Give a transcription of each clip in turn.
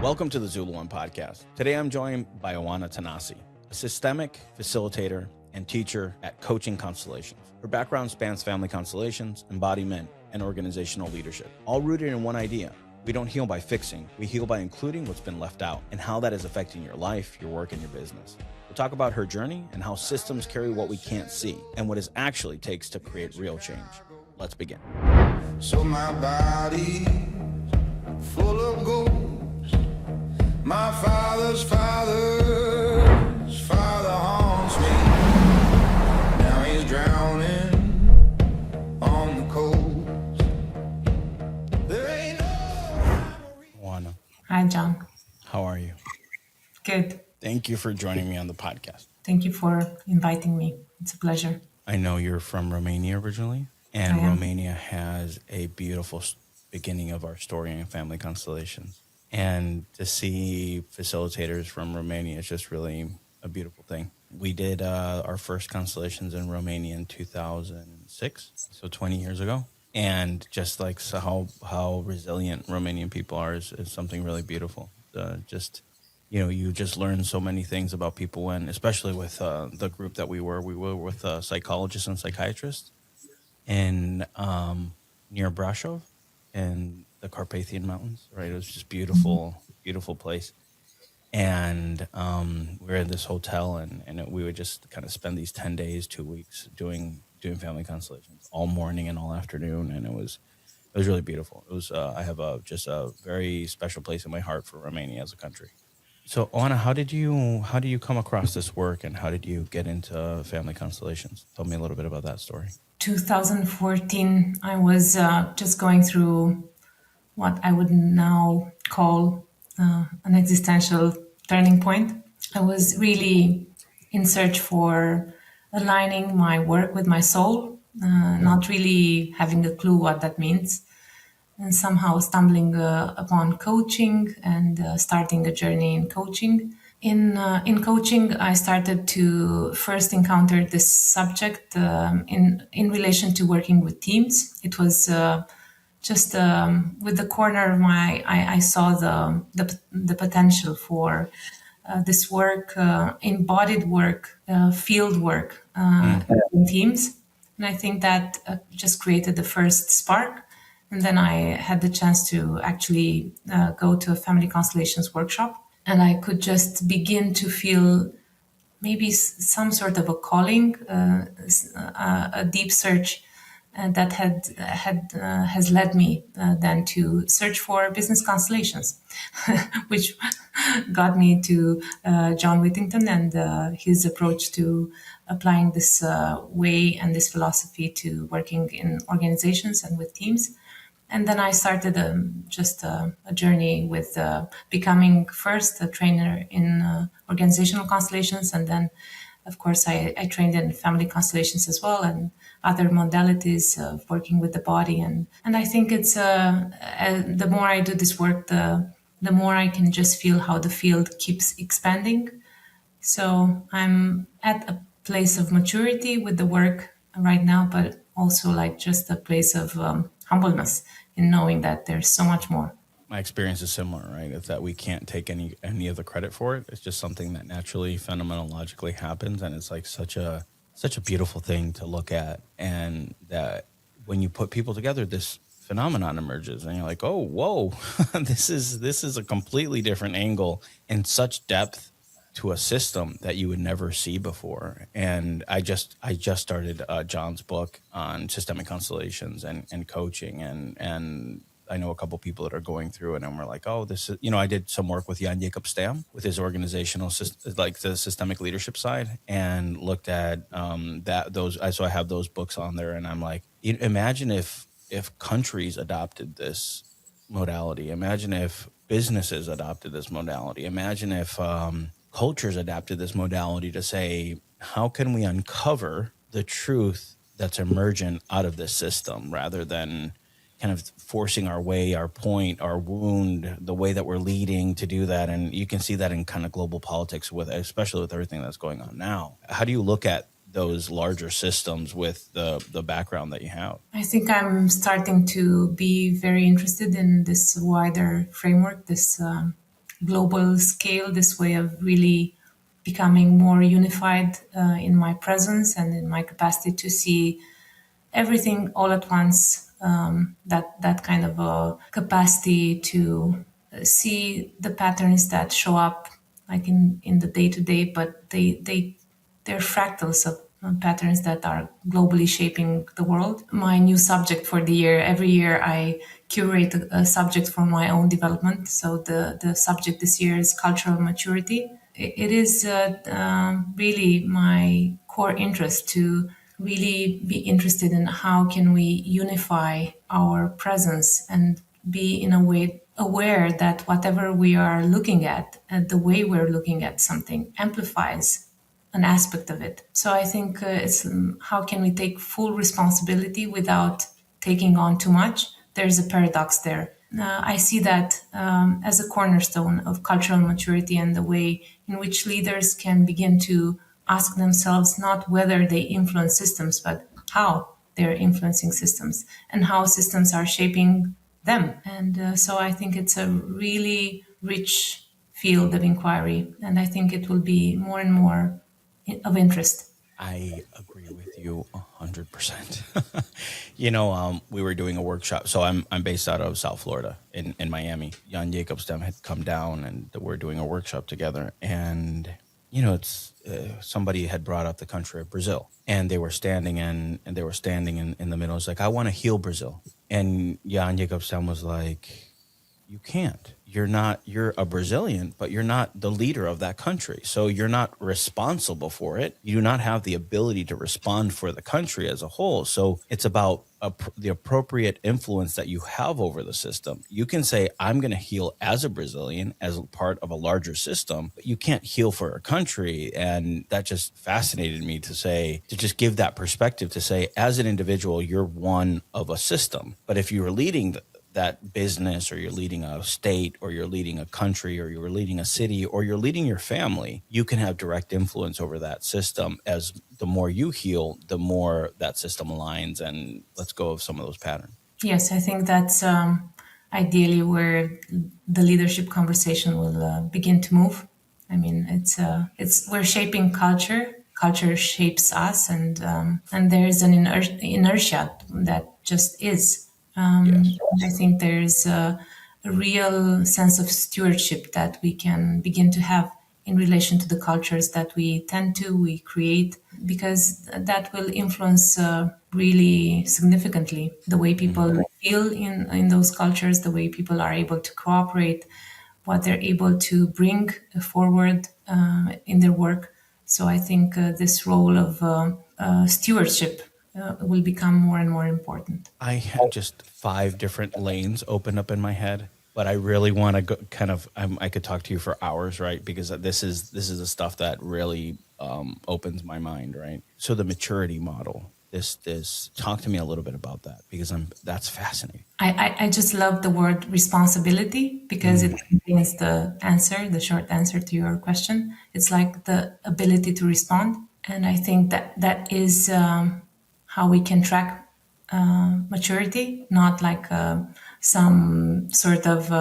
Welcome to the ZuluOne podcast. Today I'm joined by Oana Tanase, a systemic facilitator and teacher at Coaching Constellations. Her background spans family constellations, embodiment, and organizational leadership, all rooted in one idea. We don't heal by fixing, we heal by including what's been left out and how that is affecting your life, your work, and your business. We'll talk about her journey and how systems carry what we can't see and what it actually takes to create real change. Let's begin. So my body full of ghosts. My father's father haunts me. Now he's drowning on the coast. There ain't no... Oana, Hi, John. how are you? Good. Thank you for joining me on the podcast. Thank you for inviting me. It's a pleasure. I know you're from Romania originally, and I am. Romania has a beautiful beginning of our story in family constellations. And to see facilitators from Romania is just really a beautiful thing. We did our first constellations in Romania in 2006, so 20 years ago. And just like how resilient Romanian people are is something really beautiful. You just learn so many things about people, and especially with the group that we were with psychologists and psychiatrists in near Brasov in the Carpathian Mountains, right? It was just beautiful, beautiful place. And we were in this hotel, and we would just kind of spend these 10 days, 2 weeks doing family constellations all morning and all afternoon. And it was really beautiful. It was, I have just a very special place in my heart for Romania as a country. So Oana, how did you come across this work, and how did you get into family constellations? Tell me a little bit about that story. 2014, I was just going through what I would now call an existential turning point. I was really in search for aligning my work with my soul, not really having a clue what that means, and somehow stumbling upon coaching and starting a journey in coaching. In coaching, I started to first encounter this subject in relation to working with teams. It was just with the corner of my eye, I saw the potential for this work, embodied work, field work in teams, and I think that just created the first spark. And then I had the chance to actually go to a family constellations workshop, and I could just begin to feel maybe some sort of a calling, a deep search that has led me then to search for business constellations, which got me to John Whittington and his approach to applying this way and this philosophy to working in organizations and with teams. And then I started a journey with becoming first a trainer in organizational constellations. And then, of course, I trained in family constellations as well and other modalities of working with the body. And I think it's the more I do this work, the more I can just feel how the field keeps expanding. So I'm at a place of maturity with the work right now, but also like just a place of humbleness in knowing that there's so much more. My experience is similar, right? It's that we can't take any of the credit for it. It's just something that naturally, phenomenologically happens, and it's like such a beautiful thing to look at. And that when you put people together, this phenomenon emerges, and you're like, oh, whoa, this is a completely different angle and such depth to a system that you would never see before. And I just started John's book on systemic constellations and coaching, and I know a couple people that are going through it, and we're like, oh, this is, I did some work with Jan Jacob Stam with his organizational, like the systemic leadership side, and looked at so I have those books on there, and I'm like, imagine if countries adopted this modality, imagine if businesses adopted this modality, imagine if cultures adapted this modality to say, how can we uncover the truth that's emergent out of this system, rather than kind of forcing our way, our point, our wound, the way that we're leading to do that. And you can see that in kind of global politics, especially with everything that's going on now. How do you look at those larger systems with the background that you have? I think I'm starting to be very interested in this wider framework, this global scale, this way of really becoming more unified in my presence and in my capacity to see everything all at once. That kind of a capacity to see the patterns that show up like in the day to day, but they're fractals of patterns that are globally shaping the world. My new subject for the year, every year I curate a subject for my own development. So the subject this year is cultural maturity. It is really my core interest to really be interested in how can we unify our presence and be in a way aware that whatever we are looking at and the way we're looking at something amplifies an aspect of it. So I think it's how can we take full responsibility without taking on too much? There's a paradox there. I see that as a cornerstone of cultural maturity and the way in which leaders can begin to ask themselves not whether they influence systems, but how they're influencing systems and how systems are shaping them. And so I think it's a really rich field of inquiry, and I think it will be more and more of interest. I agree with you 100%. We were doing a workshop. So I'm based out of South Florida in Miami. Jan Jacobsdam had come down and we're doing a workshop together. And, it's somebody had brought up the country of Brazil, and they were standing in the middle. It's like, I want to heal Brazil. And Jan Jacobsdam was like, you can't. You're a Brazilian, but you're not the leader of that country. So you're not responsible for it. You do not have the ability to respond for the country as a whole. So it's about the appropriate influence that you have over the system. You can say, I'm going to heal as a Brazilian, as a part of a larger system, but you can't heal for a country. And that just fascinated me to just give that perspective, to say, as an individual, you're one of a system. But if you were leading that business, or you're leading a state, or you're leading a country, or you're leading a city, or you're leading your family, you can have direct influence over that system. As the more you heal, the more that system aligns and lets go of some of those patterns. Yes, I think that's ideally where the leadership conversation will begin to move. I mean, it's we're shaping culture. Culture shapes us, and there is an inertia that just is. Yes. I think there's a real sense of stewardship that we can begin to have in relation to the cultures that we create, because that will influence really significantly the way people feel in those cultures, the way people are able to cooperate, what they're able to bring forward in their work. So I think this role of stewardship will become more and more important. I have just 5 different lanes open up in my head, but I really want to go I could talk to you for hours, right? Because this is the stuff that really opens my mind, right? So the maturity model, this talk to me a little bit about that, because that's fascinating. I just love the word responsibility because it contains the short answer to your question. It's like the ability to respond. And I think that is how we can track maturity, not like some sort of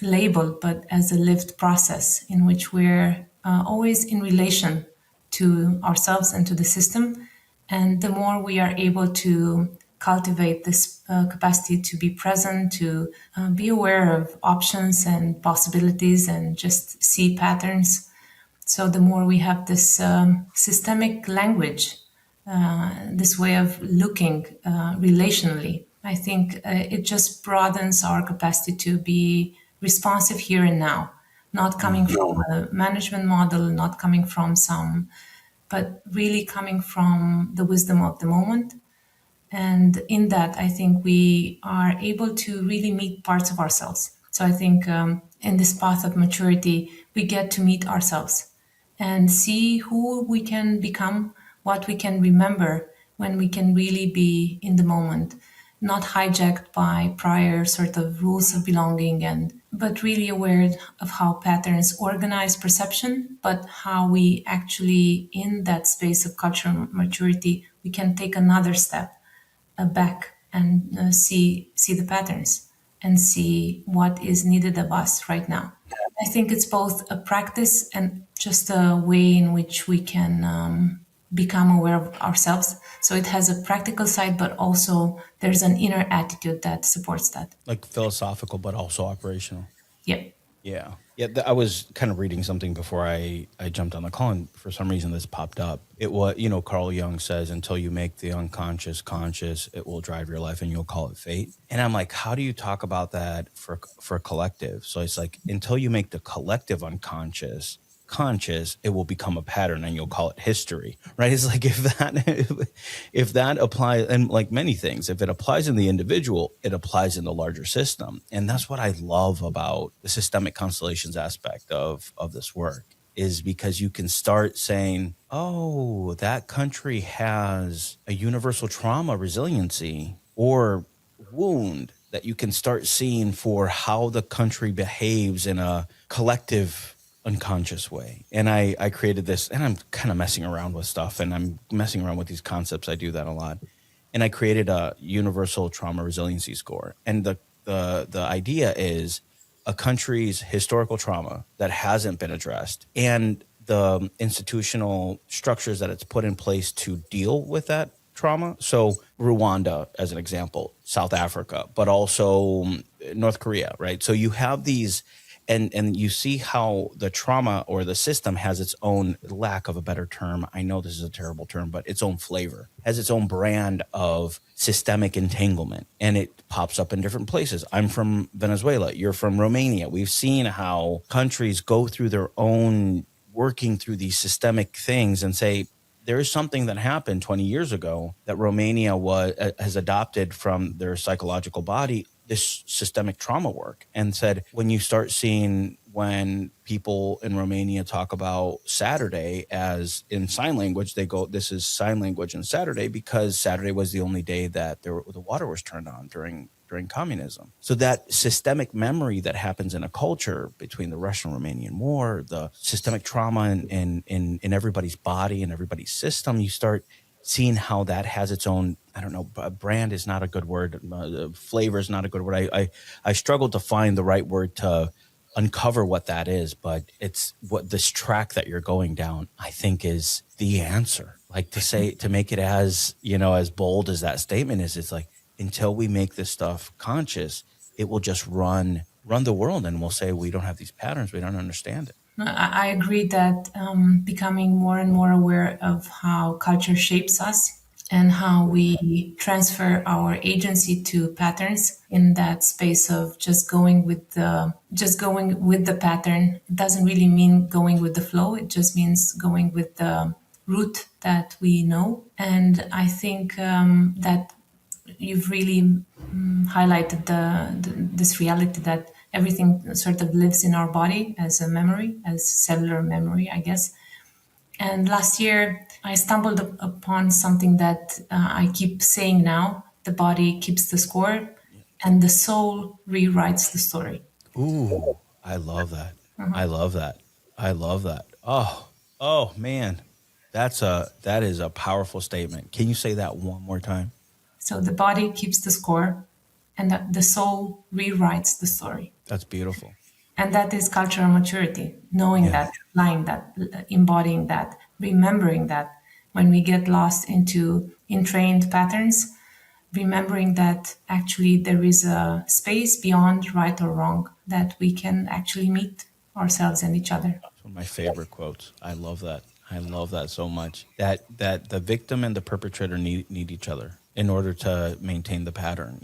label, but as a lived process in which we're always in relation to ourselves and to the system. And the more we are able to cultivate this capacity to be present, to be aware of options and possibilities and just see patterns. So the more we have this systemic language, this way of looking relationally, I think it just broadens our capacity to be responsive here and now, not coming from a management model, not coming from but really coming from the wisdom of the moment. And in that, I think we are able to really meet parts of ourselves. So I think in this path of maturity, we get to meet ourselves and see who we can become, what we can remember when we can really be in the moment, not hijacked by prior sort of rules of belonging, but really aware of how patterns organize perception, but how we actually in that space of cultural maturity we can take another step back and see the patterns. and see what is needed of us right now. I think it's both a practice and just a way in which we can become aware of ourselves. So it has a practical side, but also there's an inner attitude that supports that. Like philosophical, but also operational. Yeah. Yeah. Yeah. I was kind of reading something before I jumped on the call, and for some reason this popped up. It was, Carl Jung says, until you make the unconscious conscious, it will drive your life and you'll call it fate. And I'm like, how do you talk about that for a collective? So it's like, until you make the collective unconscious conscious, it will become a pattern and you'll call it history, right? It's like, if that applies, and like many things, if it applies in the individual, it applies in the larger system. And that's what I love about the systemic constellations aspect of this work, is because you can start saying, oh, that country has a universal trauma resiliency or wound that you can start seeing for how the country behaves in a collective unconscious way. And I created this, and I'm kind of messing around with stuff, and I'm messing around with these concepts. I do that a lot. And I created a universal trauma resiliency score. And the idea is a country's historical trauma that hasn't been addressed and the institutional structures that it's put in place to deal with that trauma. So Rwanda, as an example, South Africa, but also North Korea, right? So you have these, and you see how the trauma or the system has its own, lack of a better term, I know this is a terrible term, but its own flavor, has its own brand of systemic entanglement, and it pops up in different places. I'm from Venezuela, you're from Romania. We've seen how countries go through their own working through these systemic things and say, there is something that happened 20 years ago that Romania has adopted from their psychological body, this systemic trauma work, and said, when you start seeing, when people in Romania talk about Saturday as in sign language, they go, this is sign language in Saturday, because Saturday was the only day that the water was turned on during communism. So that systemic memory that happens in a culture between the Russian-Romanian War, the systemic trauma in everybody's body and everybody's system, you start seeing how that has its own, I don't know, brand is not a good word. Flavor is not a good word. I struggled to find the right word to uncover what that is, but it's what this track that you're going down, I think, is the answer. Like, to make it as, as bold as that statement is, it's like, until we make this stuff conscious, it will just run the world, and we'll say we don't have these patterns, we don't understand it. I agree that becoming more and more aware of how culture shapes us and how we transfer our agency to patterns in that space of just going with the pattern. It doesn't really mean going with the flow. It just means going with the route that we know. And I think that you've really highlighted this reality that everything sort of lives in our body as a memory, as cellular memory, I guess. And last year, I stumbled upon something that I keep saying now: the body keeps the score, and the soul rewrites the story. Ooh, I love that. I love that. I love that. Oh man, that is a powerful statement. Can you say that one more time? So the body keeps the score, and the soul rewrites the story. That's beautiful. And that is cultural maturity, knowing Yeah. that, applying that, embodying that, remembering that when we get lost into entrained patterns, remembering that actually there is a space beyond right or wrong, that we can actually meet ourselves and each other. It's one of my favorite quotes. I love that. I love that so much. That the victim and the perpetrator need each other in order to maintain the pattern.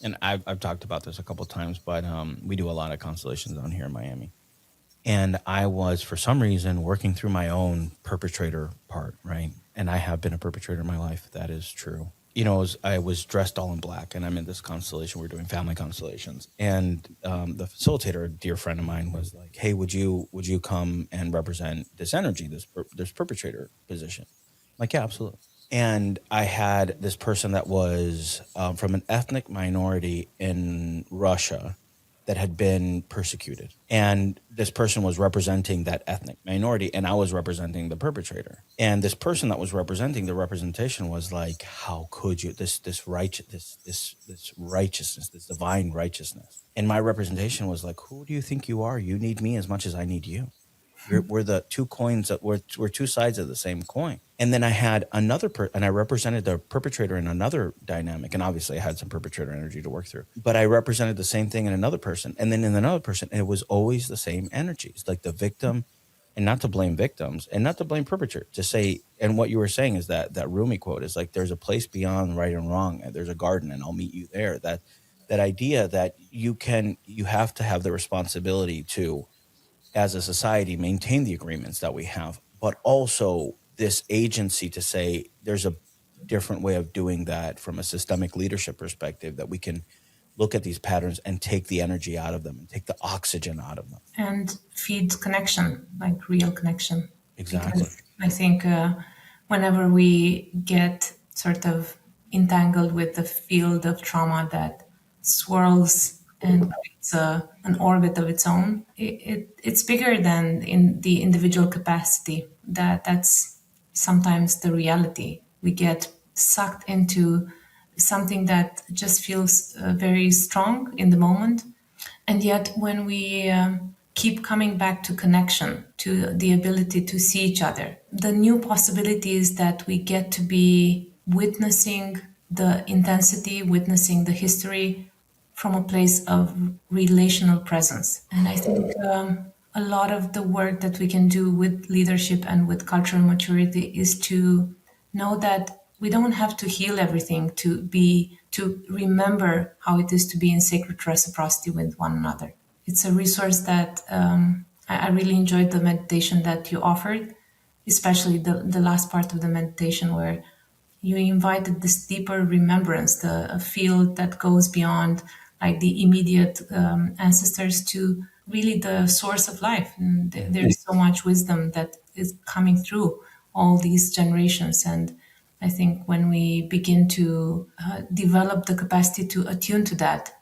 And I've talked about this a couple of times, but we do a lot of constellations down here in Miami. And I was, for some reason, working through my own perpetrator part, right? And I have been a perpetrator in my life. That is true. I was dressed all in black, and I'm in this constellation. We're doing family constellations. And the facilitator, a dear friend of mine, was like, hey, would you come and represent this energy, this perpetrator position? I'm like, yeah, absolutely. And I had this person that was from an ethnic minority in Russia that had been persecuted. And this person was representing that ethnic minority, and I was representing the perpetrator. And this person that was representing the representation was like, how could you, this righteousness, this divine righteousness. And my representation was like, who do you think you are? You need me as much as I need you. We're the two coins that we're two sides of the same coin. And then I had another and I represented the perpetrator in another dynamic. And obviously I had some perpetrator energy to work through, but I represented the same thing in another person. And then in another person, it was always the same energies, like the victim, and not to blame victims and not to blame perpetrator, to say, and what you were saying is that Rumi quote is like, there's a place beyond right and wrong, and there's a garden and I'll meet you there. That idea that you have to have the responsibility to, as a society, maintain the agreements that we have, but also this agency to say there's a different way of doing that from a systemic leadership perspective, that we can look at these patterns and take the energy out of them and take the oxygen out of them. And feed connection, like real connection. Exactly. Because I think whenever we get sort of entangled with the field of trauma that swirls and creates an orbit of its own, it's bigger than in the individual capacity. That's sometimes the reality. We get sucked into something that just feels very strong in the moment. And yet, when we keep coming back to connection, to the ability to see each other, the new possibilities that we get to be witnessing the intensity, witnessing the history from a place of relational presence. And I think a lot of the work that we can do with leadership and with cultural maturity is to know that we don't have to heal everything to remember how it is to be in sacred reciprocity with one another. It's a resource that I really enjoyed the meditation that you offered, especially the last part of the meditation where you invited this deeper remembrance, a field that goes beyond like the immediate ancestors to really the source of life. And there's so much wisdom that is coming through all these generations. And I think when we begin to develop the capacity to attune to that,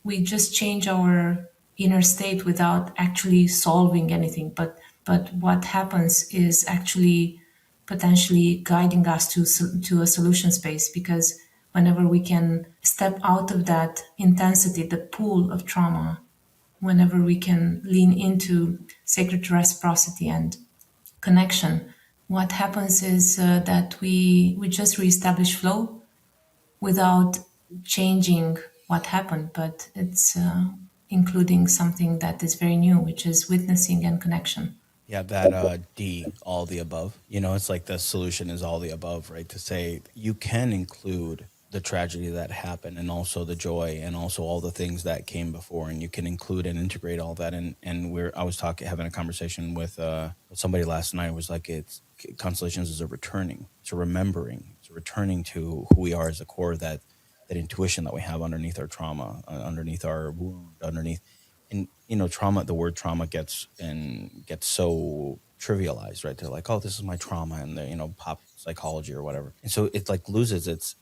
we just change our inner state without actually solving anything. But what happens is actually potentially guiding us to a solution space, because whenever we can step out of that intensity, the pool of trauma, whenever we can lean into sacred reciprocity and connection, what happens is that we just reestablish flow without changing what happened, but it's including something that is very new, which is witnessing and connection. Yeah, that D, all the above. It's like the solution is all the above, right? To say you can include the tragedy that happened and also the joy and also all the things that came before, and you can include and integrate all that. And I was having a conversation with somebody last night. It was like, it's constellations is a returning, it's a remembering, it's a returning to who we are as a core, that intuition that we have underneath our trauma, underneath our wound, underneath. And trauma, the word trauma gets so trivialized, right? They're like, oh, this is my trauma, and the pop psychology or whatever. And so it like loses its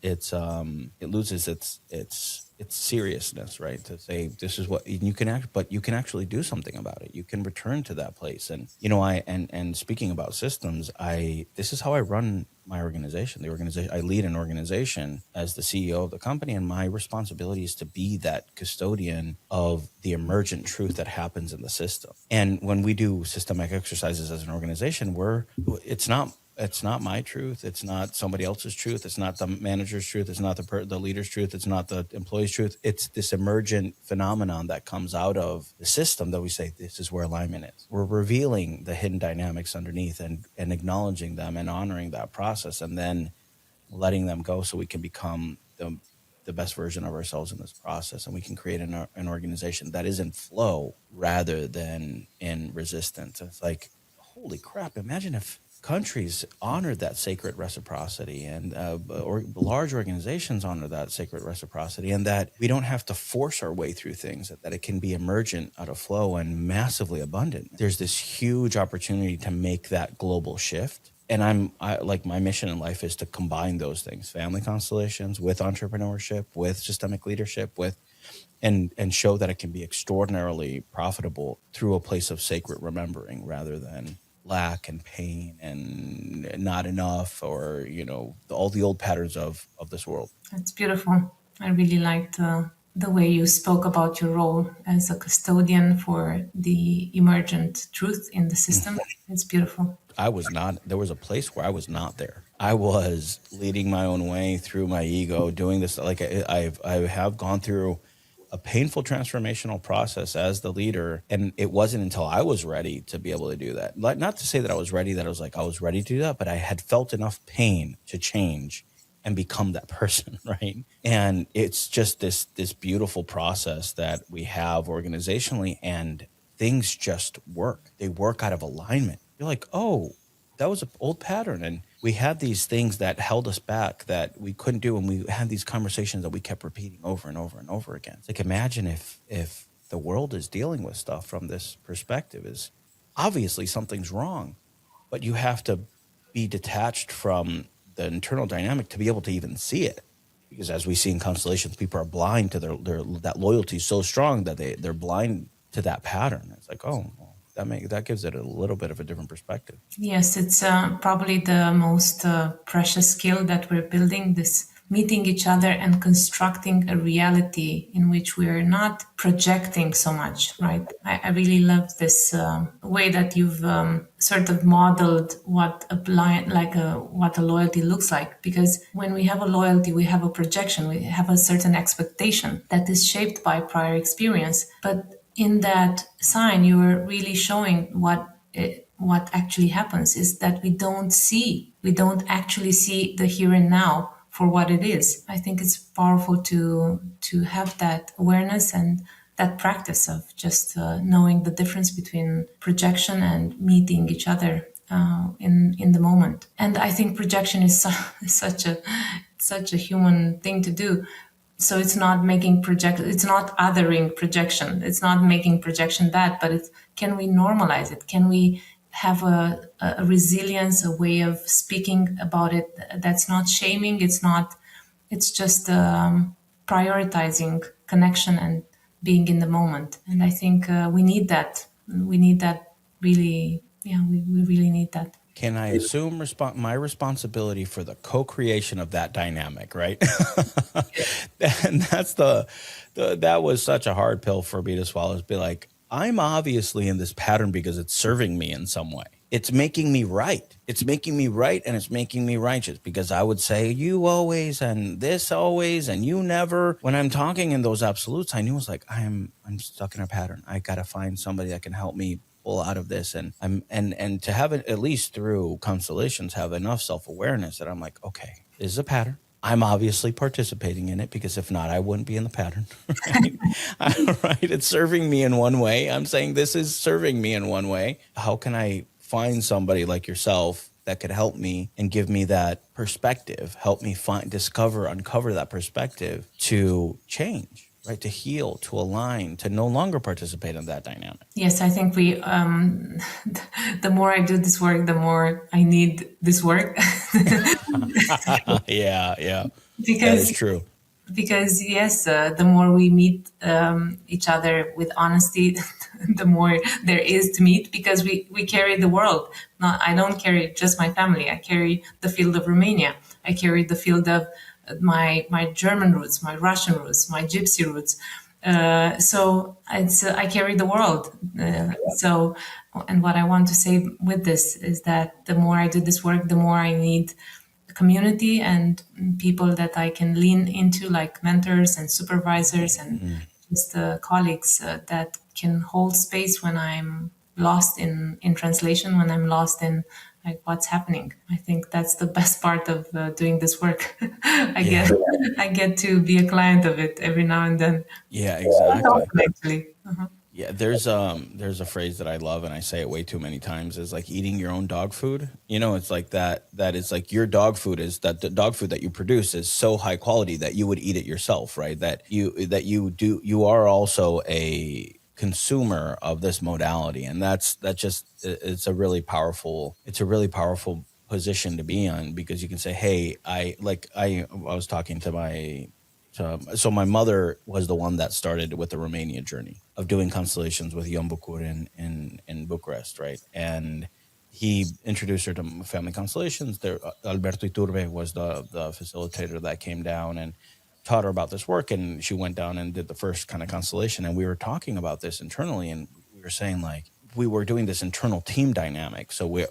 seriousness, right? To say this is what you can act, but you can actually do something about it. You can return to that place. And and speaking about systems, this is how I run my organization. I lead an organization as the CEO of the company, and my responsibility is to be that custodian of the emergent truth that happens in the system. And when we do systemic exercises as an organization, it's not my truth. It's not somebody else's truth. It's not the manager's truth. It's not the leader's truth. It's not the employee's truth. It's this emergent phenomenon that comes out of the system that we say, this is where alignment is. We're revealing the hidden dynamics underneath and acknowledging them and honoring that process, and then letting them go so we can become the best version of ourselves in this process. And we can create an organization that is in flow rather than in resistance. It's like, holy crap, imagine if countries honor that sacred reciprocity, and or large organizations honor that sacred reciprocity, and that we don't have to force our way through things, that it can be emergent out of flow and massively abundant. There's this huge opportunity to make that global shift. And my mission in life is to combine those things, family constellations with entrepreneurship, with systemic leadership, with and show that it can be extraordinarily profitable through a place of sacred remembering rather than lack and pain and not enough, or all the old patterns of this world. It's beautiful. I really liked the way you spoke about your role as a custodian for the emergent truth in the system. It's beautiful. There was a place where I was not there. I was leading my own way through my ego, doing this. Like I have gone through a painful transformational process as the leader. And it wasn't until I was ready to be able to do that. Not to say that I was ready, that I was ready to do that, but I had felt enough pain to change and become that person, right? And it's just this beautiful process that we have organizationally, and things just work. They work out of alignment. You're like, oh, that was an old pattern. And we had these things that held us back that we couldn't do. And we had these conversations that we kept repeating over and over and over again. It's like, imagine if the world is dealing with stuff from this perspective, is obviously something's wrong, but you have to be detached from the internal dynamic to be able to even see it. Because as we see in constellations, people are blind to their that loyalty is so strong that they're blind to that pattern. It's like, oh, well, that gives it a little bit of a different perspective. Yes, it's probably the most precious skill that we're building, this meeting each other and constructing a reality in which we're not projecting so much, right? I really love this way that you've sort of modeled what what a loyalty looks like. Because when we have a loyalty, we have a projection, we have a certain expectation that is shaped by prior experience. But in that sign, you are really showing what actually happens is that we don't actually see the here and now for what it is. I think it's powerful to have that awareness and that practice of just knowing the difference between projection and meeting each other in the moment. And I think projection is such a human thing to do. So it's not it's not othering projection. It's not making projection bad, but can we normalize it? Can we have a resilience, a way of speaking about it that's not shaming? It's just prioritizing connection and being in the moment. And I think we need that. We need that really. Yeah, we really need that. Can I assume my responsibility for the co-creation of that dynamic, right? And that's that was such a hard pill for me to swallow, is be like, I'm obviously in this pattern because it's serving me in some way. It's making me right. It's making me right, and it's making me righteous, because I would say you always and this always and you never. When I'm talking in those absolutes, I knew it was like, I'm stuck in a pattern. I got to find somebody that can help me pull out of this, and to have it, at least through constellations, have enough self-awareness that I'm like, okay, this is a pattern. I'm obviously participating in it, because if not, I wouldn't be in the pattern. Right? Right? It's serving me in one way. I'm saying this is serving me in one way. How can I find somebody like yourself that could help me and give me that perspective, help me uncover that perspective to change? Right, to heal, to align, to no longer participate in that dynamic. Yes, I think the more I do this work, the more I need this work. Yeah. Because that is true. Because yes, the more we meet each other with honesty, the more there is to meet, because we carry the world. I don't carry just my family. I carry the field of Romania. I carry the field of my German roots, my Russian roots, my Gypsy roots. So I carry the world. And what I want to say with this is that the more I do this work, the more I need community and people that I can lean into, like mentors and supervisors and just colleagues that can hold space when I'm lost in translation, when I'm lost in like what's happening. I think that's the best part of doing this work. I get to be a client of it every now and then. Yeah, exactly. Actually. Yeah, there's a phrase that I love, and I say it way too many times, is like eating your own dog food. It's like that is like your dog food, is that the dog food that you produce is so high quality that you would eat it yourself, right? That you are also a consumer of this modality, and it's a really powerful position to be on, because you can say, hey, I was talking to my So my mother was the one that started with the Romania journey of doing constellations with Ion Bucur in Bucharest, right? And he introduced her to family constellations. There, Alberto Iturbe was the facilitator that came down and taught her about this work. And she went down and did the first kind of constellation. And we were talking about this internally, and we were saying like we were doing this internal team dynamic. So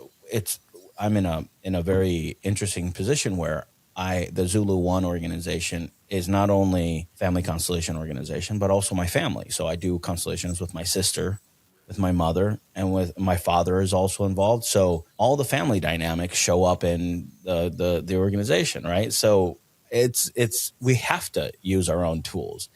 I'm in a very interesting position where the ZuluOne organization is not only family constellation organization, but also my family. So I do constellations with my sister, with my mother, and with my father is also involved. So all the family dynamics show up in the organization, right? So we have to use our own tools.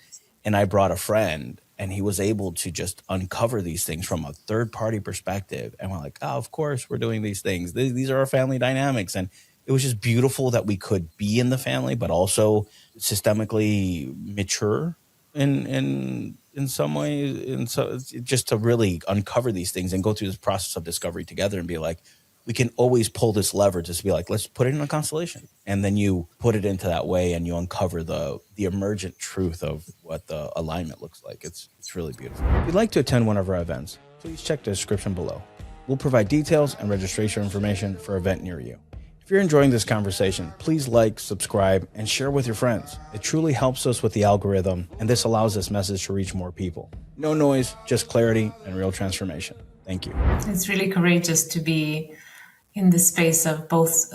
And I brought a friend, and he was able to just uncover these things from a third party perspective. And we're like, oh, of course we're doing these things. These are our family dynamics. And it was just beautiful that we could be in the family, but also systemically mature in some ways. And so just to really uncover these things and go through this process of discovery together and be like, we can always pull this lever just to be like, let's put it in a constellation. And then you put it into that way and you uncover the emergent truth of what the alignment looks like. It's really beautiful. If you'd like to attend one of our events, please check the description below. We'll provide details and registration information for an event near you. If you're enjoying this conversation, please like, subscribe, and share with your friends. It truly helps us with the algorithm, and this allows this message to reach more people. No noise, just clarity and real transformation. Thank you. It's really courageous to be in the space of both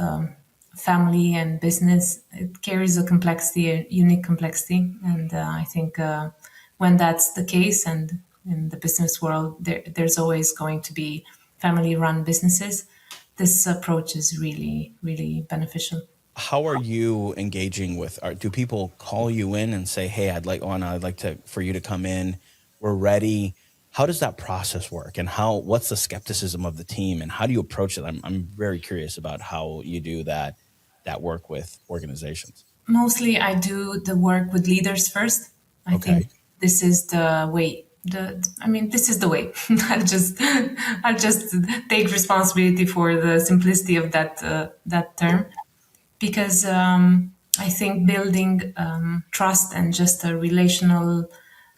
family and business. It carries a complexity, a unique complexity. And I think when that's the case, and in the business world, there's always going to be family-run businesses, this approach is really, really beneficial. How are you engaging with do people call you in and say, hey, I'd like for you to come in, we're ready? How does that process work, and what's the skepticism of the team, and how do you approach it? I'm very curious about how you do that work with organizations. Mostly I do the work with leaders first. I think this is the way. This is the way. I'll just take responsibility for the simplicity of that term, because I think building trust and just a relational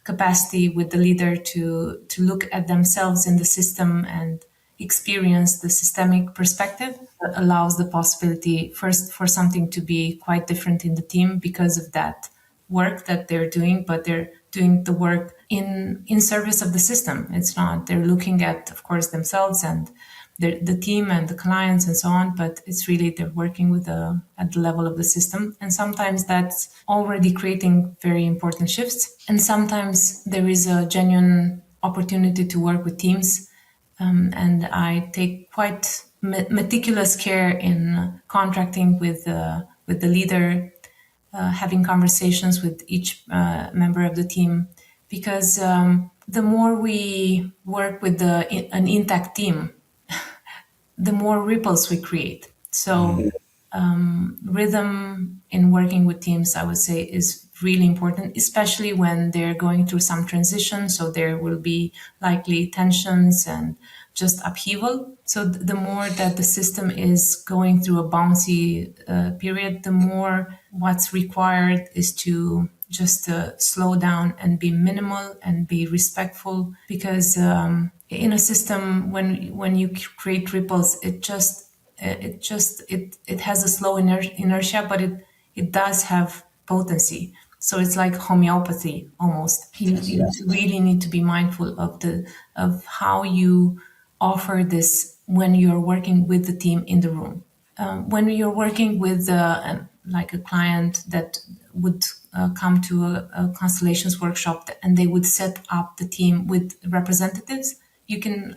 capacity with the leader to look at themselves in the system and experience the systemic perspective allows the possibility first for something to be quite different in the team because of that work that they're doing, but they're doing the work in service of the system. It's not, they're looking at, of course, themselves and the team and the clients and so on, but it's really they're working with at the level of the system. And sometimes that's already creating very important shifts. And sometimes there is a genuine opportunity to work with teams. And I take quite meticulous care in contracting with the leader, having conversations with each member of the team, because the more we work with an intact team, the more ripples we create. So rhythm in working with teams, I would say, is really important, especially when they're going through some transition. So there will be likely tensions and just upheaval. So the more that the system is going through a bouncy period, the more what's required is to just slow down and be minimal and be respectful, because in a system, when you create ripples, it has a slow inertia, but it does have potency. So it's like homeopathy almost. You really need to be mindful of how you offer this when you're working with the team in the room. When you're working with like a client that would come to a constellations workshop and they would set up the team with representatives,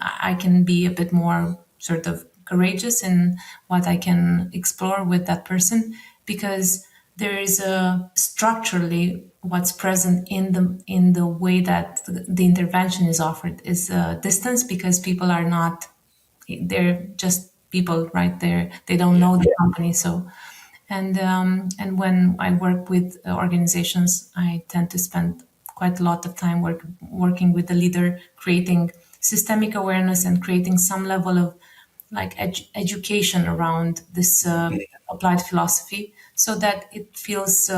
I can be a bit more sort of courageous in what I can explore with that person, because there is structurally what's present in the way that the intervention is offered is distance, because people are not, they're just people, right? They don't know the company. So and when I work with organizations, I tend to spend quite a lot of time working with the leader, creating systemic awareness and creating some level of like education around this applied philosophy, so that it feels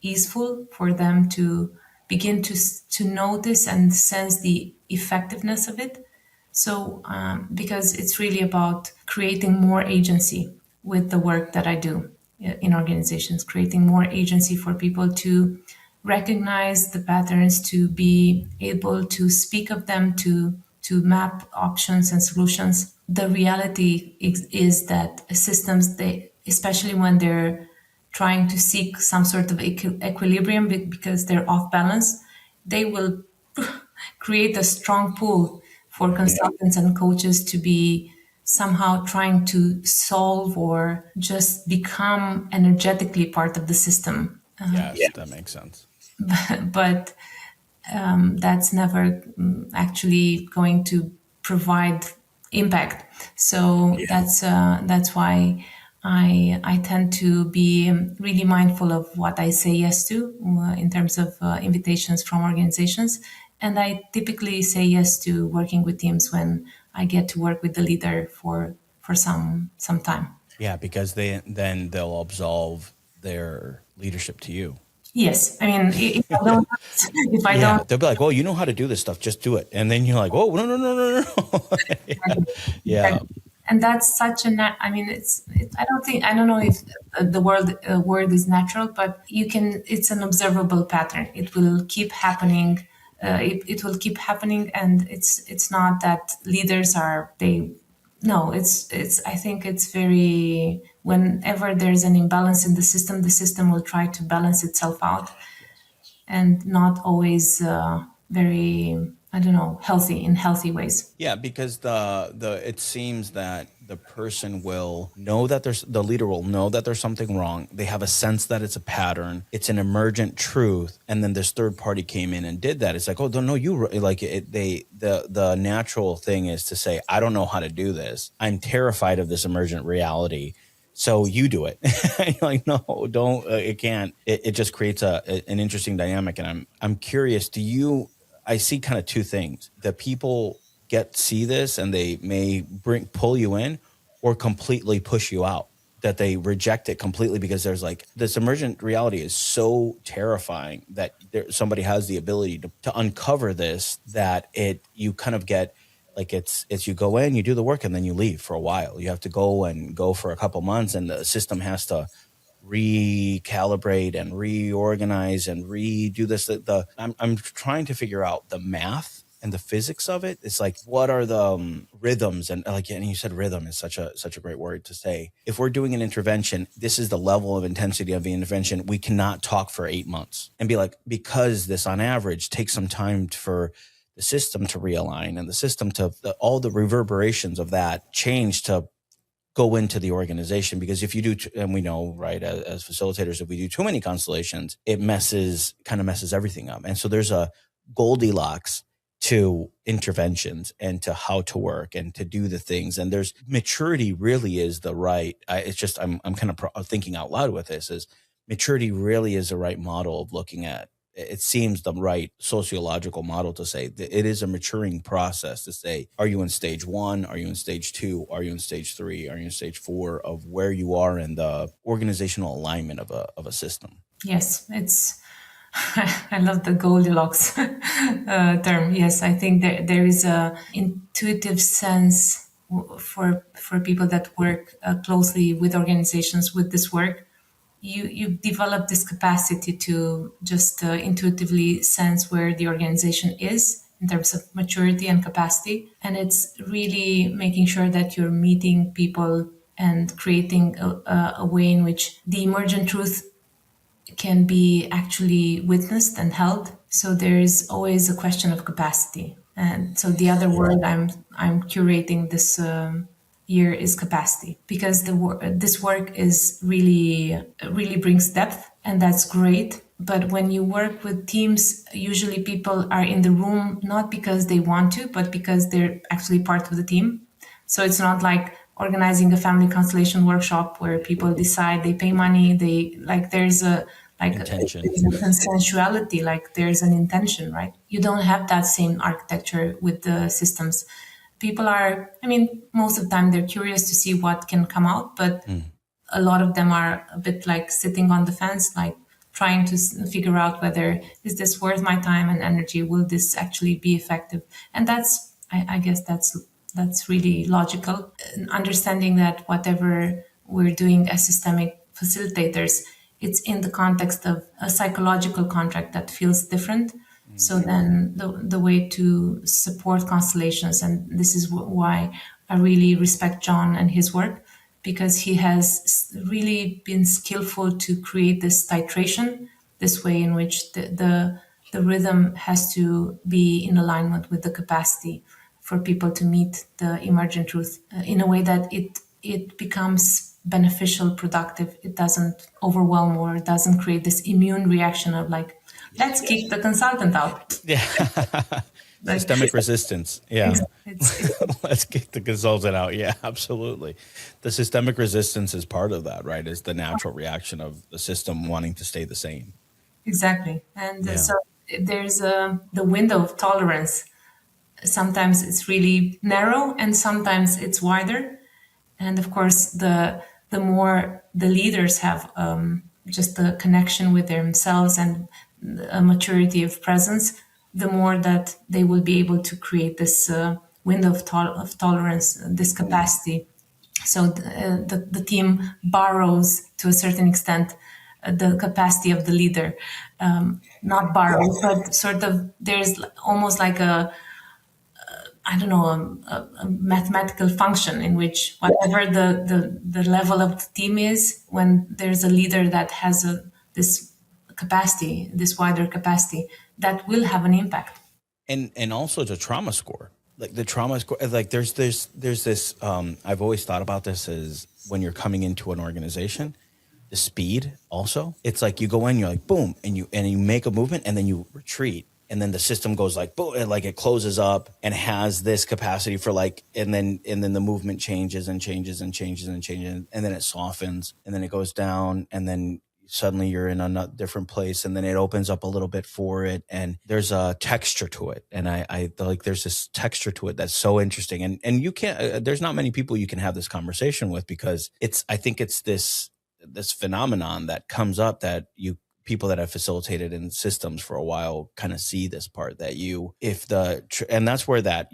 easeful for them to begin to notice and sense the effectiveness of it. So, because it's really about creating more agency with the work that I do in organizations, creating more agency for people to recognize the patterns, to be able to speak of them, to map options and solutions. The reality is that systems, they, especially when they're trying to seek some sort of equilibrium because they're off balance, they will create a strong pull for consultants and coaches to be somehow trying to solve or just become energetically part of the system. Yes, that makes sense. But that's never actually going to provide impact. So that's why I tend to be really mindful of what I say yes to in terms of invitations from organizations, and I typically say yes to working with teams when I get to work with the leader for some time. Yeah, because they'll absolve their leadership to you. Yes, I mean if I Yeah, don't they'll be like, "Oh, you know how to do this stuff. Just do it." And then you're like, "Oh, no, no, no, no, no." Yeah. Yeah. and that's such a I mean I don't know if the word is natural, but you can, it's an observable pattern. It will keep happening. It will keep happening, and it's not that leaders are they no, it's I think it's very, whenever there's an imbalance in the system will try to balance itself out, and not always very, I don't know, healthy in healthy ways. Yeah, because the it seems that the person will know that the leader will know that there's something wrong. They have a sense that it's a pattern. It's an emergent truth, and then this third party came in and did that. It's like, oh, don't know you like it. The natural thing is to say, I don't know how to do this. I'm terrified of this emergent reality. So you do it. You're like, no, don't. It can't. It just creates an interesting dynamic, and I'm curious. I see kind of two things. The people see this and they may pull you in or completely push you out, that they reject it completely because there's like this emergent reality is so terrifying that somebody has the ability to uncover this, that you kind of get like it's you go in, you do the work, and then you leave for a while. You have to go for a couple months, and the system has to recalibrate and reorganize and redo this. I'm trying to figure out the math and the physics of it. It's like, what are the rhythms? And like, and you said rhythm is such a great word to say. If we're doing an intervention, this is the level of intensity of the intervention. We cannot talk for 8 months and be like, because this on average takes some time for the system to realign and the system to all the reverberations of that change to go into the organization. Because if you do, and we know, right, as facilitators, if we do too many constellations, it kind of messes everything up. And so there's a Goldilocks to interventions and to how to work and to do the things. And there's maturity really is the right. It's just, I'm kind of thinking out loud with this, is maturity really is the right model of looking at. It seems the right sociological model to say that it is a maturing process to say, are you in stage 1? Are you in stage 2? Are you in stage 3? Are you in stage 4 of where you are in the organizational alignment of a system? Yes, it's. I love the Goldilocks term. Yes, I think there is a intuitive sense for people that work closely with organizations with this work. You develop this capacity to just intuitively sense where the organization is in terms of maturity and capacity, and it's really making sure that you're meeting people and creating a way in which the emergent truth can be actually witnessed and held. So there is always a question of capacity. And so the other word I'm curating this year is capacity, because this work is really brings depth, and that's great. But when you work with teams, usually people are in the room not because they want to, but because they're actually part of the team. So it's not like organizing a family constellation workshop where people decide, they pay money, there's a Intention. there's a consensuality, like there's an intention, right? You don't have that same architecture with the systems. People are, I mean, most of the time they're curious to see what can come out, but a lot of them are a bit like sitting on the fence, like trying to figure out whether is this worth my time and energy? Will this actually be effective? And I guess that's really logical. Understanding that whatever we're doing as systemic facilitators, it's in the context of a psychological contract that feels different. So then the way to support constellations, and this is why I really respect John and his work, because he has really been skillful to create this titration, this way in which the rhythm has to be in alignment with the capacity for people to meet the emergent truth in a way that it becomes beneficial, productive. It doesn't overwhelm or it doesn't create this immune reaction of like, let's kick the consultant out. Yeah. Like, Systemic resistance. Yeah. it's Let's kick the consultant out. Yeah, absolutely. The systemic resistance is part of that, right? Is the natural reaction of the system wanting to stay the same. exactly. And Yeah. so there's the window of tolerance. Sometimes it's really narrow and sometimes it's wider. And of course, the more the leaders have just a connection with themselves and a maturity of presence, the more that they will be able to create this window of tolerance, this capacity. So the team borrows to a certain extent the capacity of the leader, not borrows, but sort of there's almost like a I don't know, a mathematical function in which whatever the level of the team is, when there's a leader that has this capacity, this wider capacity, that will have an impact. And also the trauma score. Like the trauma score, like there's this I've always thought about this as when you're coming into an organization, the speed also. It's like you go in, you're like boom, and you make a movement and then you retreat. And then the system goes like boom, and like it closes up and has this capacity for like, and then the movement changes and changes and changes and changes, and then it softens and then it goes down, and then suddenly you're in a different place, and then it opens up a little bit for it, and there's a texture to it, and I like there's this texture to it that's so interesting, and you can't there's not many people you can have this conversation with, because I think it's this phenomenon that comes up that people that have facilitated in systems for a while kind of see this part, that and that's where that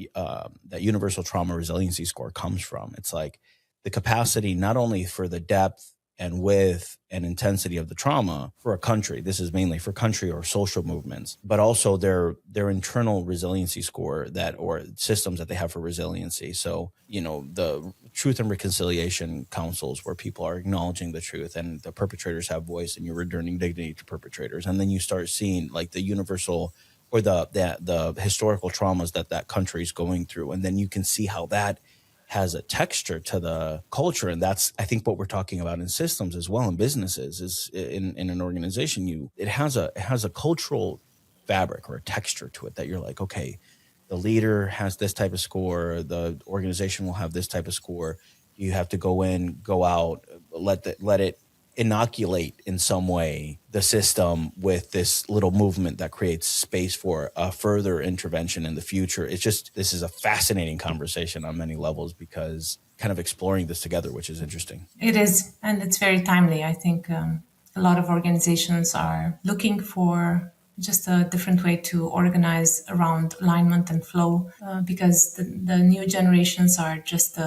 universal trauma resiliency score comes from. It's like the capacity not only for the depth and width and intensity of the trauma for a country. This is mainly for country or social movements, but also their internal resiliency score or systems that they have for resiliency. So, the truth and reconciliation councils where people are acknowledging the truth and the perpetrators have voice and you're returning dignity to perpetrators. And then you start seeing like the universal or the historical traumas that country is going through. And then you can see how that has a texture to the culture. And that's, I think, what we're talking about in systems as well, in businesses, is in an organization, it has a cultural fabric or a texture to it that you're like, okay, the leader has this type of score, the organization will have this type of score. You have to go in, go out, let it inoculate in some way the system with this little movement that creates space for a further intervention in the future. This is a fascinating conversation on many levels, because kind of exploring this together, which is interesting. It is, and it's very timely. I think a lot of organizations are looking for just a different way to organize around alignment and flow, because the new generations are just,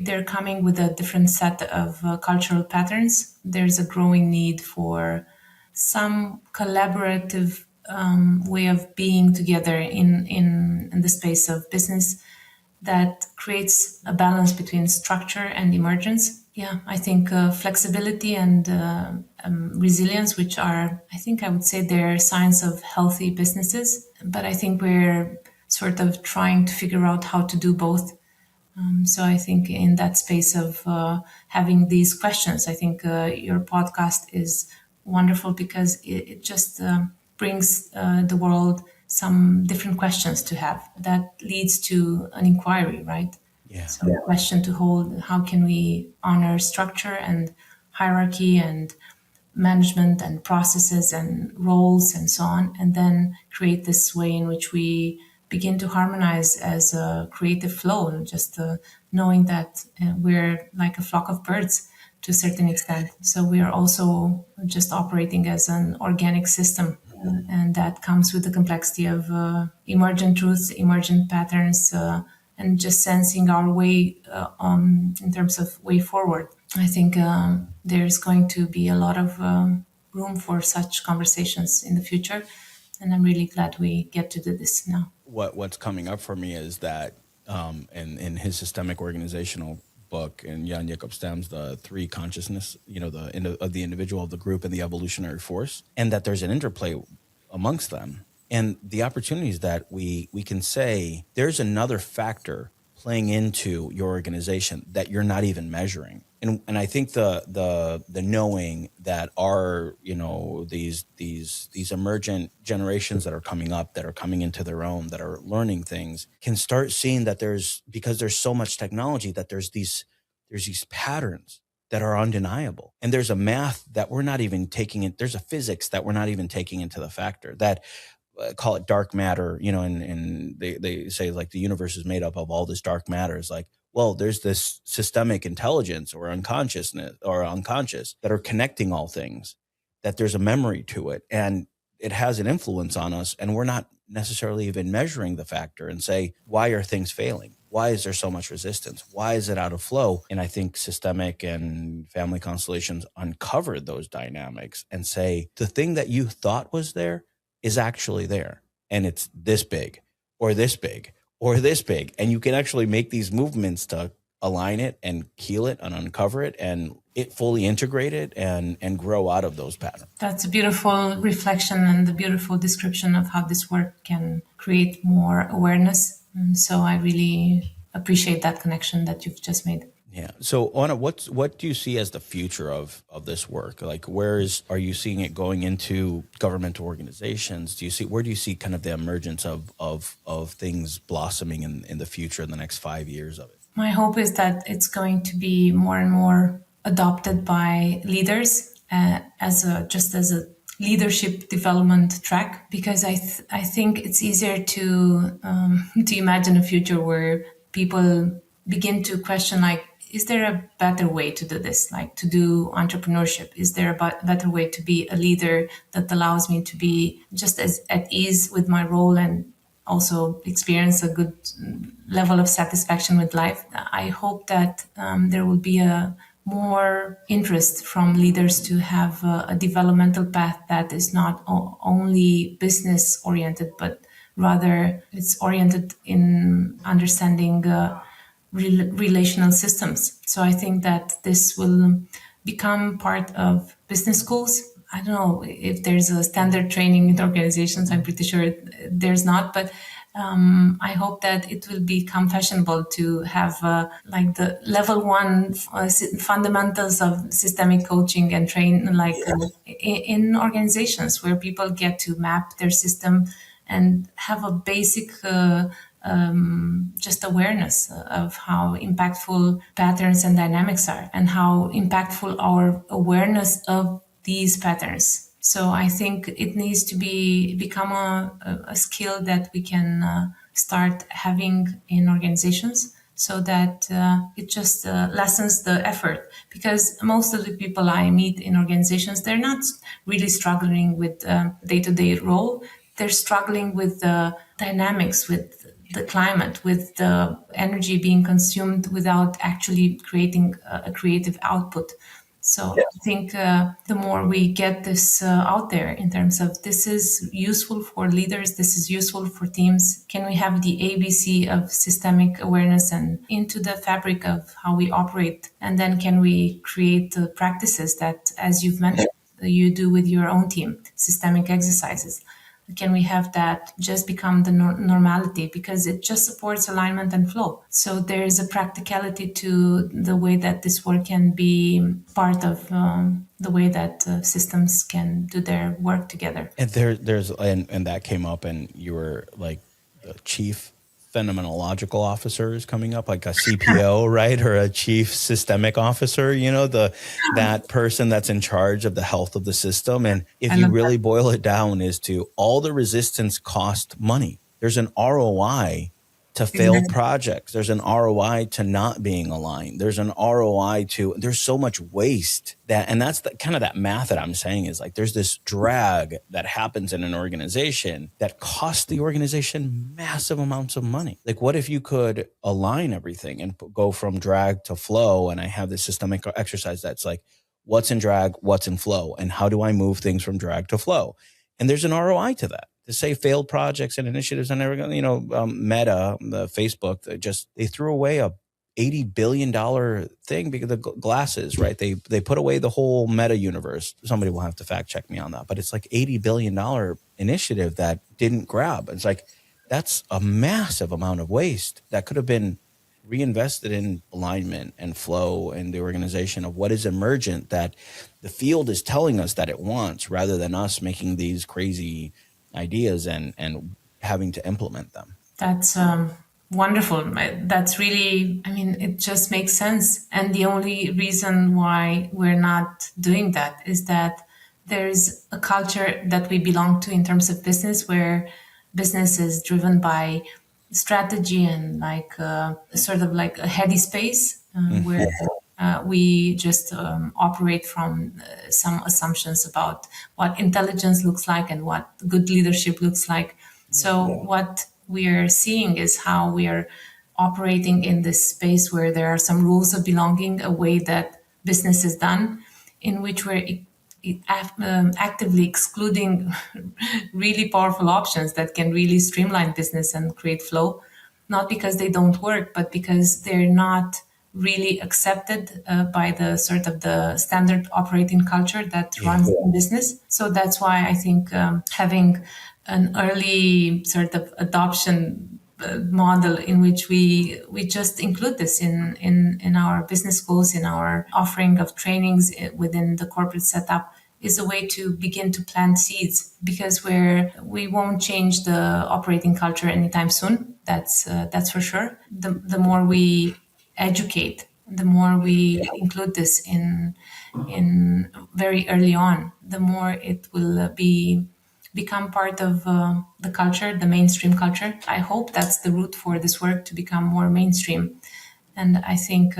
they're coming with a different set of cultural patterns. There's a growing need for some collaborative way of being together in the space of business that creates a balance between structure and emergence. Yeah, I think flexibility and resilience, which are, I think I would say they're signs of healthy businesses. But I think we're sort of trying to figure out how to do both. So I think in that space of having these questions, I think your podcast is wonderful, because it just brings the world some different questions to have that leads to an inquiry, right? Yeah. So a question to hold: how can we honor structure and hierarchy and management and processes and roles and so on, and then create this way in which we begin to harmonize as a creative flow, and just knowing that we're like a flock of birds to a certain extent. So we are also just operating as an organic system. And that comes with the complexity of emergent truths, emergent patterns, and just sensing our way in terms of way forward. I think there's going to be a lot of room for such conversations in the future. And I'm really glad we get to do this now. What's coming up for me is that in his systemic organizational book, and Jan Jacob Stam's the three consciousness, of the individual, of the group, and the evolutionary force, and that there's an interplay amongst them, and the opportunities that we can say there's another factor playing into your organization that you're not even measuring. And I think the knowing that our, these emergent generations that are coming up, that are coming into their own, that are learning things, can start seeing that because there's so much technology, that there's these patterns that are undeniable. And there's a math that we're not even taking in. There's a physics that we're not even taking into the factor, that call it dark matter, and they say like the universe is made up of all this dark matter. It's like, well, there's this systemic intelligence or unconsciousness or unconscious that are connecting all things, that there's a memory to it, and it has an influence on us. And we're not necessarily even measuring the factor and say, why are things failing? Why is there so much resistance? Why is it out of flow? And I think systemic and family constellations uncover those dynamics and say, the thing that you thought was there is actually there. And it's this big or this big or this big. And you can actually make these movements to align it and heal it and uncover it and it fully integrate it and grow out of those patterns. That's a beautiful reflection and a beautiful description of how this work can create more awareness. And so I really appreciate that connection that you've just made. Yeah. So Oana, what do you see as the future of this work? Like, are you seeing it going into governmental organizations? Where do you see kind of the emergence of things blossoming in the future, in the next 5 years of it? My hope is that it's going to be more and more adopted by leaders as a leadership development track, because I think it's easier to imagine a future where people begin to question, like, is there a better way to do this? Like, to do entrepreneurship? Is there a better way to be a leader that allows me to be just as at ease with my role and also experience a good level of satisfaction with life? I hope that there will be a more interest from leaders to have a developmental path that is not only business oriented, but rather it's oriented in understanding relational systems. So I think that this will become part of business schools. I don't know if there's a standard training in organizations. I'm pretty sure there's not, but I hope that it will become fashionable to have like the level 1 fundamentals of systemic coaching and train in organizations where people get to map their system and have a basic just awareness of how impactful patterns and dynamics are and how impactful our awareness of these patterns. So I think it needs to become a skill that we can start having in organizations, so that it just lessens the effort. Because most of the people I meet in organizations, they're not really struggling with day-to-day role. They're struggling with the dynamics, with the climate, with the energy being consumed without actually creating a creative output. So I think the more we get this out there in terms of this is useful for leaders, this is useful for teams, can we have the ABC of systemic awareness and into the fabric of how we operate? And then can we create the practices that, as you've mentioned, you do with your own team, systemic exercises? Can we have that just become the normality, because it just supports alignment and flow? So there is a practicality to the way that this work can be part of the way that systems can do their work together. And and that came up, and you were like the chief phenomenological officer is coming up, like a CPO, right? Or a chief systemic officer, that person that's in charge of the health of the system. And if you really boil it down, is to all the resistance cost money. There's an ROI to failed projects. There's an ROI to not being aligned. There's an ROI to, there's so much waste and that's the kind of that math that I'm saying is like, there's this drag that happens in an organization that costs the organization massive amounts of money. Like, what if you could align everything and go from drag to flow? And I have this systemic exercise that's like, what's in drag, what's in flow, and how do I move things from drag to flow? And there's an ROI to that. To say failed projects and initiatives and everything, Meta, the Facebook, they threw away a $80 billion thing because the glasses, right? They put away the whole Meta universe. Somebody will have to fact check me on that, but it's like $80 billion initiative that didn't grab. It's like, that's a massive amount of waste that could have been reinvested in alignment and flow and the organization of what is emergent that the field is telling us that it wants, rather than us making these crazy ideas and having to implement them. That's wonderful. That's really, I mean, it just makes sense. And the only reason why we're not doing that is that there's a culture that we belong to in terms of business, where business is driven by strategy and like sort of like a heady space where we just operate from some assumptions about what intelligence looks like and what good leadership looks like. So what we are seeing is how we are operating in this space where there are some rules of belonging, a way that business is done, in which we're actively excluding really powerful options that can really streamline business and create flow, not because they don't work, but because they're not really accepted by the sort of the standard operating culture that runs in business. So that's why I think having an early sort of adoption model in which we just include this in our business schools, in our offering of trainings within the corporate setup, is a way to begin to plant seeds, because we won't change the operating culture anytime soon. That's for sure. The more we educate, the more we include this in very early on, the more it will become part of the culture, the mainstream culture. I hope that's the route for this work, to become more mainstream. And I think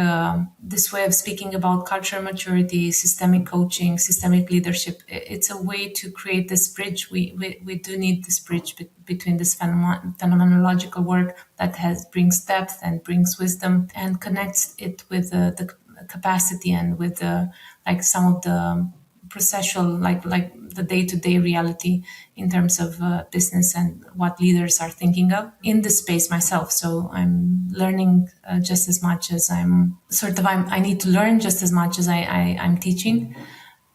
this way of speaking about culture maturity, systemic coaching, systemic leadership, it's a way to create this bridge. We do need this bridge between this phenomenological work that brings depth and brings wisdom and connects it with the capacity and with like some of the processual, like the day-to-day reality in terms of business and what leaders are thinking of in this space myself. So I'm learning just as much as I need to learn just as much as I'm teaching,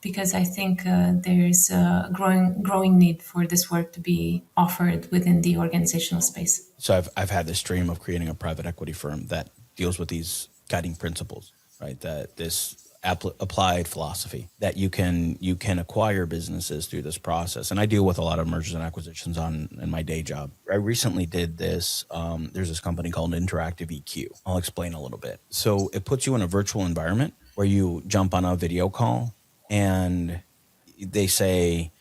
because I think there's a growing need for this work to be offered within the organizational space. So I've had this dream of creating a private equity firm that deals with these guiding principles, right? That this applied philosophy that you can acquire businesses through this process. And I deal with a lot of mergers and acquisitions in my day job. I recently did this. There's this company called Interactive EQ. I'll explain a little bit. So it puts you in a virtual environment where you jump on a video call and they say,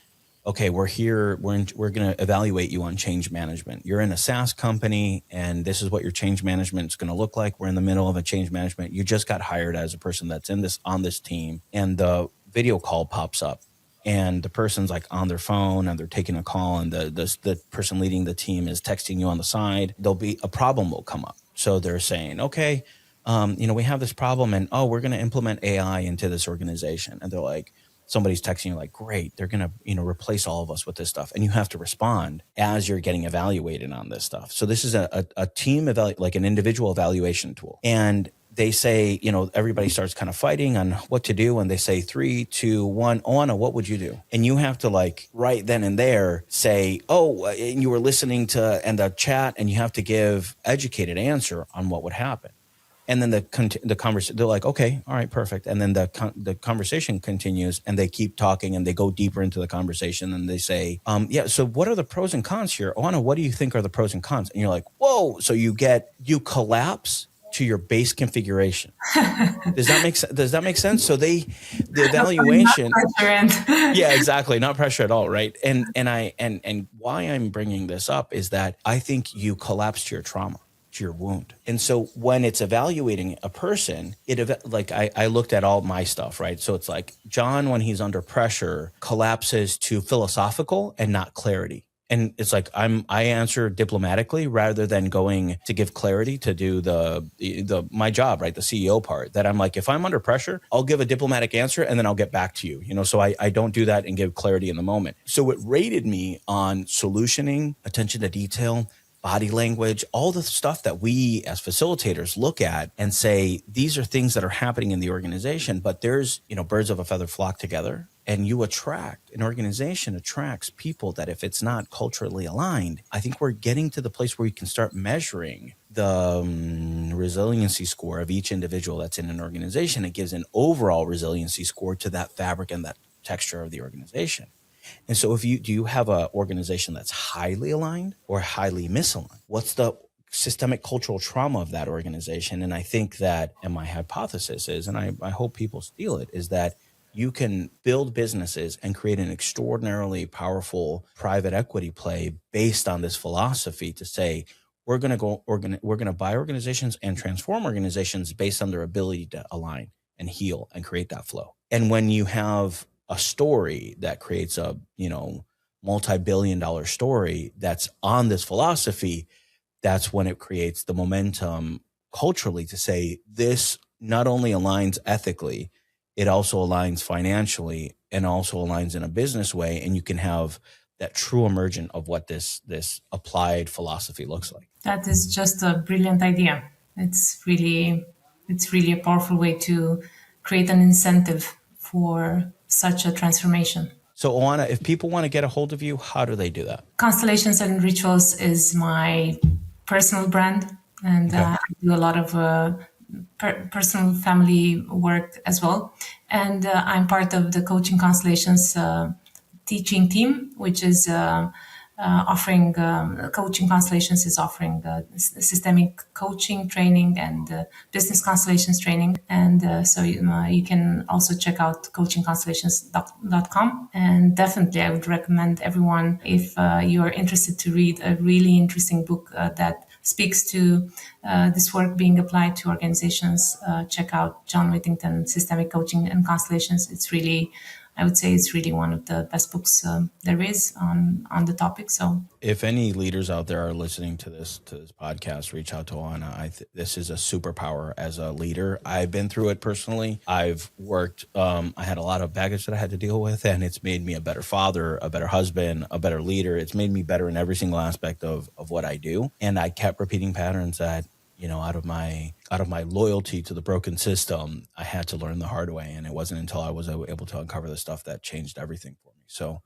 okay, we're here. We're going to evaluate you on change management. You're in a SaaS company, and this is what your change management is going to look like. We're in the middle of a change management. You just got hired as a person that's on this team, and the video call pops up, and the person's like on their phone, and they're taking a call, and the person leading the team is texting you on the side. There'll be a problem will come up. So they're saying, okay, we have this problem, and we're going to implement AI into this organization, and they're like, somebody's texting you like, great, they're going to, replace all of us with this stuff. And you have to respond as you're getting evaluated on this stuff. So this is a team like an individual evaluation tool. And they say, everybody starts kind of fighting on what to do. And they say 3, 2, 1, Oana, what would you do? And you have to like right then and there say, and you were listening to and the chat, and you have to give educated answer on what would happen. And then the conversation, they're like, okay, all right, perfect. And then the conversation continues, and they keep talking, and they go deeper into the conversation, and they say, so what are the pros and cons here? Oana, what do you think are the pros and cons? And you're like, whoa. So you collapse to your base configuration. Does that make sense? So the evaluation, yeah, exactly. Not pressure at all. Right. And why I'm bringing this up is that I think you collapse to your trauma. to your wound. And so when it's evaluating a person, I looked at all my stuff, right? So it's like John, when he's under pressure, collapses to philosophical and not clarity. And it's like I answer diplomatically rather than going to give clarity to do my job, right? The CEO part. That I'm like, if I'm under pressure, I'll give a diplomatic answer and then I'll get back to you. So I don't do that and give clarity in the moment. So it rated me on solutioning, attention to detail, body language, all the stuff that we as facilitators look at and say, these are things that are happening in the organization, but there's, birds of a feather flock together. And an organization attracts people that if it's not culturally aligned, I think we're getting to the place where we can start measuring the resiliency score of each individual that's in an organization. It gives an overall resiliency score to that fabric and that texture of the organization. And so do you have an organization that's highly aligned or highly misaligned? What's the systemic cultural trauma of that organization? And I think that, and my hypothesis is, and I hope people steal it, is that you can build businesses and create an extraordinarily powerful private equity play based on this philosophy to say, we're going to buy organizations and transform organizations based on their ability to align and heal and create that flow. And when you have a story that creates a, multi-billion-dollar story that's on this philosophy, that's when it creates the momentum culturally to say this not only aligns ethically, it also aligns financially and also aligns in a business way. And you can have that true emergent of what this applied philosophy looks like. That is just a brilliant idea. It's really a powerful way to create an incentive for such a transformation. So Oana, if people want to get a hold of you, how do they do that? Constellations and Rituals is my personal brand, and I do a lot of personal family work as well. And I'm part of the Coaching Constellations teaching team, which is offering Coaching Constellations is offering systemic coaching training and business constellations training. And so you can also check out coachingconstellations.com. And definitely I would recommend everyone, if you are interested, to read a really interesting book that speaks to this work being applied to organizations. Check out John Whittington, Systemic Coaching and Constellations. I would say it's really one of the best books there is on the topic. So if any leaders out there are listening to this podcast, reach out to Oana. This is a superpower as a leader. I've been through it personally. I've worked, I had a lot of baggage that I had to deal with, and it's made me a better father, a better husband, a better leader. It's made me better in every single aspect of what I do. And I kept repeating patterns that, out of my loyalty to the broken system, I had to learn the hard way. And it wasn't until I was able to uncover the stuff that changed everything for me. So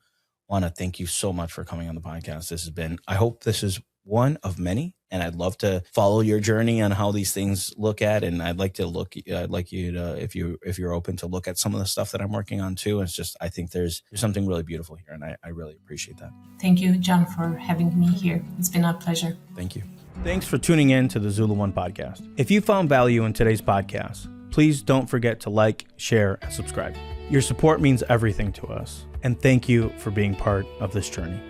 Oana, thank you so much for coming on the podcast. I hope this is one of many, and I'd love to follow your journey on how these things look at. And I'd like you to, if you're open to look at some of the stuff that I'm working on too. It's just, I think there's something really beautiful here, and I really appreciate that. Thank you, John, for having me here. It's been a pleasure. Thank you. Thanks for tuning in to the ZuluOne podcast. If you found value in today's podcast, please don't forget to like, share, and subscribe. Your support means everything to us. And thank you for being part of this journey.